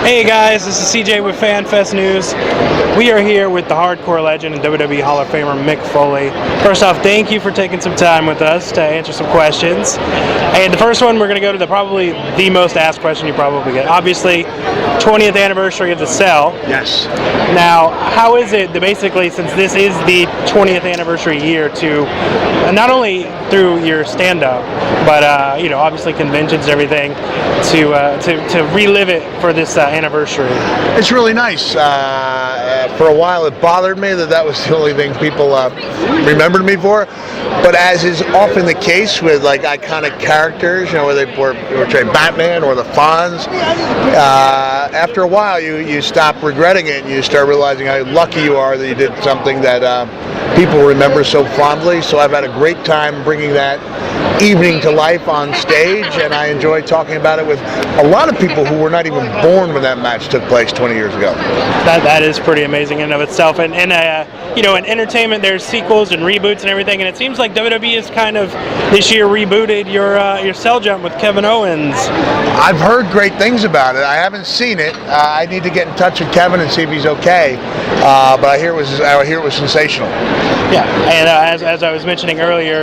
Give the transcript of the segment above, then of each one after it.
Hey guys, this is CJ with Fanfest News. We are here with the hardcore legend and WWE Hall of Famer Mick Foley. First off, thank you for taking some time with us to answer some questions. And the first one, we're going to go to probably the most asked question you probably get. Obviously, 20th anniversary of the Cell. Yes. Now, how is it that basically, since this is the 20th anniversary year, to not only through your stand-up, but obviously conventions and everything, to relive it for this anniversary? It's really nice. For a while it bothered me that was the only thing people remembered me for, but as is often the case with like iconic characters, whether they were Batman or the Fonz, after a while you stop regretting it and you start realizing how lucky you are that you did something that people remember so fondly. So I've had a great time bringing that evening to life on stage, and I enjoy talking about it with a lot of people who were not even born when that match took place 20 years ago. That is pretty amazing in and of itself. And in entertainment, there's sequels and reboots and everything, and it seems like WWE has kind of this year rebooted your Cell Jump with Kevin Owens. I've heard great things about it. I haven't seen it. I need to get in touch with Kevin and see if he's okay. But I hear it was sensational. Yeah, and as I was mentioning earlier,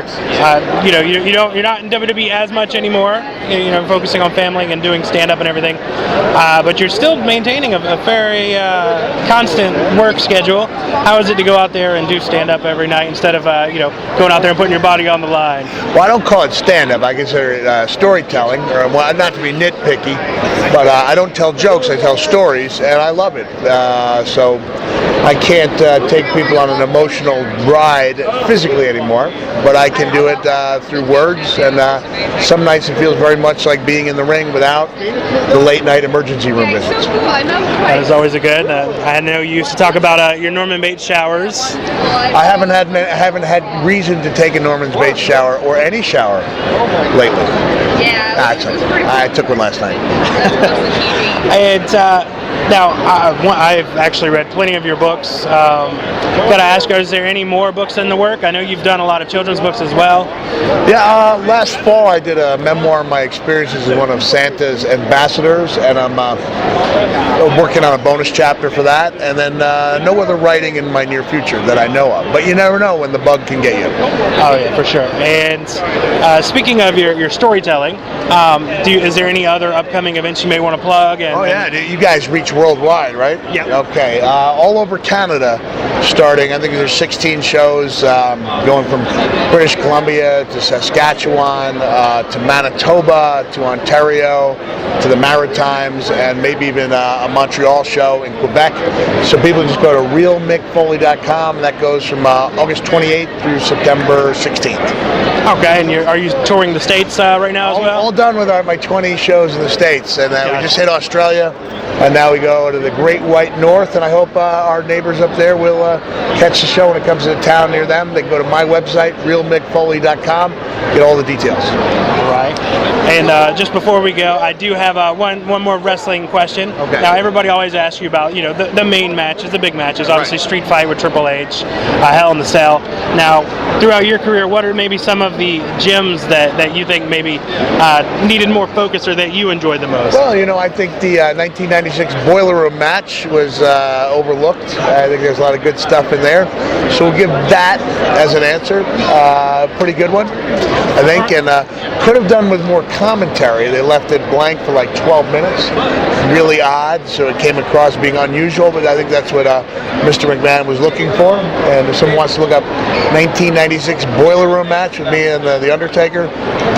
you're not in WWE as much anymore. Focusing on family and doing stand-up and everything, but you're still maintaining a very constant work schedule. How is it to go out there and do stand-up every night instead of going out there and putting your body on the line? Well, I don't call it stand-up. I consider it storytelling, or not to be nitpicky, but I don't tell jokes. I tell stories, and I love it. So I can't take people on an emotional ride physically anymore, but I can do it through words, and some nights it feels very much like being in the ring without the late-night emergency room visits. That is always a good. I know you used to talk about your Norman Bates showers. I haven't had reason to take a Norman Bates shower or any shower lately. Yeah, I took one last night. And now, I've actually read plenty of your books. Got to ask, is there any more books in the work? I know you've done a lot of children's books as well. Yeah, last fall I did a memoir of my experiences as one of Santa's ambassadors, and I'm working on a bonus chapter for that, and then no other writing in my near future that I know of. But you never know when the bug can get you. Oh yeah, for sure. And speaking of your storytelling, is there any other upcoming events you may want to plug? You guys reach worldwide, right? Yeah. Okay, all over Canada, starting, I think there's 16 shows going from British Columbia to Saskatchewan to Manitoba to Ontario to the Maritimes, and maybe even a Montreal show in Quebec. So people just go to realmickfoley.com, and that goes from August 28th through September 16th. Okay, and are you touring the States right now as well? All done with my 20 shows in the States, and we just hit Australia, and now we go to the Great White North, and I hope our neighbors up there will catch the show when it comes to the town near them. They can go to my website, realmickfoley.com, get all the details. All right. And just before we go, I do have one more wrestling question. Okay. Now, everybody always asks you about the main matches, the big matches. Obviously, Street Fight with Triple H, Hell in the Cell. Now, throughout your career, what are maybe some of the gems that you think maybe needed more focus or that you enjoyed the most? Well, I think the 1996 Boiler Room match was overlooked. I think there's a lot of good stuff in there. So we'll give that as an answer. Pretty good one, I think, and could have done with more commentary. They left it blank for like 12 minutes. Really odd, so it came across being unusual, but I think that's what Mr. McMahon was looking for. And if someone wants to look up 1996 Boiler Room match with me and The Undertaker,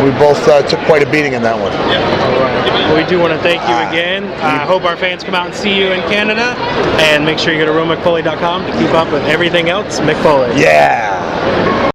we both took quite a beating in that one. All right. Well, we do want to thank you again. I hope our fans come out and see you in Canada, and make sure you go to realmickfoley.com to keep up with everything else Mick Foley. Yeah.